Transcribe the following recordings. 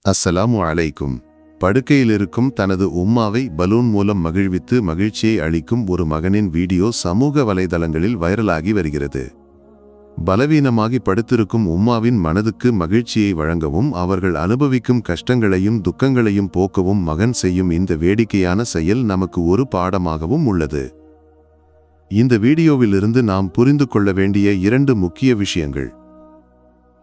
அஸ்ஸலாமு அலைக்கும். படுக்கையில் இருக்கும் தனது உம்மாவை பலூன் மூலம் மகிழ்வித்து மகிழ்ச்சியை அளிக்கும் ஒரு மகனின் வீடியோ சமூக வலைதளங்களில் வைரலாகி வருகிறது. பலவீனமாகி படுத்திருக்கும் உம்மாவின் மனதுக்கு மகிழ்ச்சியை வழங்கவும் அவர்கள் அனுபவிக்கும் கஷ்டங்களையும் துக்கங்களையும் போக்கவும் மகன் செய்யும் இந்த வேடிக்கையான செயல் நமக்கு ஒரு பாடமாகவும் உள்ளது. இந்த வீடியோவிலிருந்து நாம் புரிந்து கொள்ள வேண்டிய 2 முக்கிய விஷயங்கள்.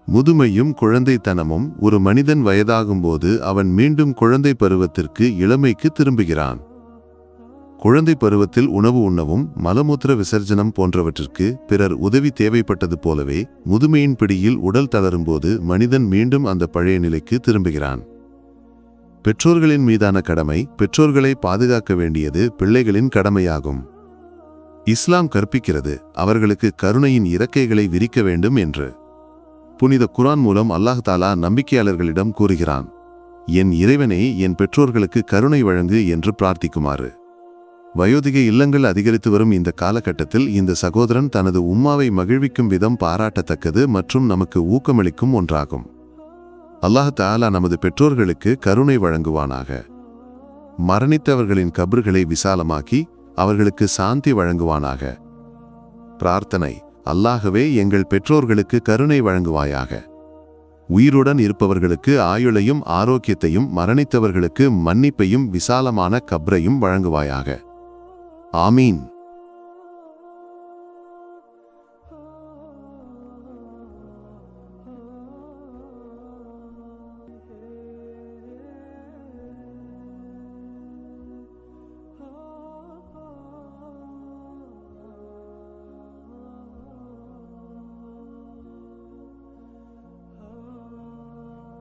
முதுமையும் குழந்தைத்தனமும். ஒரு மனிதன் வயதாகும்போது அவன் மீண்டும் குழந்தை பருவத்திற்கு இளமைக்கு திரும்புகிறான். குழந்தை பருவத்தில் உணவு உண்ணவும் மலமூத்திர விசர்ஜனம் போன்றவற்றிற்கு பிறர் உதவி தேவைப்பட்டது போலவே முதுமையின் பிடியில் உடல் தளரும்போது மனிதன் மீண்டும் அந்த பழைய நிலைக்கு திரும்புகிறான். பெற்றோர்களின் மீதான கடமை. பெற்றோர்களை பாதுகாக்க வேண்டியது பிள்ளைகளின் கடமையாகும். இஸ்லாம் கற்பிக்கிறது அவர்களுக்கு கருணையின் இறக்கைகளை விரிக்க வேண்டும் என்று. புனித குர்ஆன் மூலம் அல்லாஹ் தஆலா நம்பிக்கையாளர்களிடம் கூறுகிறான், என் இறைவனே, என் பெற்றோர்களுக்கு கருணை வழங்கு என்று பிரார்த்திக்குமாறு. வயோதிக இல்லங்கள் அதிகரித்து வரும் இந்த காலகட்டத்தில் இந்த சகோதரன் தனது உம்மாவை மகிழ்விக்கும் விதம் பாராட்டத்தக்கது மற்றும் நமக்கு ஊக்கமளிக்கும் ஒன்றாகும். அல்லாஹ் தஆலா நமது பெற்றோர்களுக்கு கருணை வழங்குவானாக. மரணித்தவர்களின் கபர்களை விசாலமாக்கி அவர்களுக்கு சாந்தி வழங்குவானாக. பிரார்த்தனை: அல்லாஹ்வே, எங்கள் பெற்றோர்களுக்கு கருணை வழங்குவாயாக. உயிருடன் இருப்பவர்களுக்கு ஆயுளையும் ஆரோக்கியத்தையும், மரணித்தவர்களுக்கு மன்னிப்பையும் விசாலமான கப்ரையும் வழங்குவாயாக. ஆமீன்.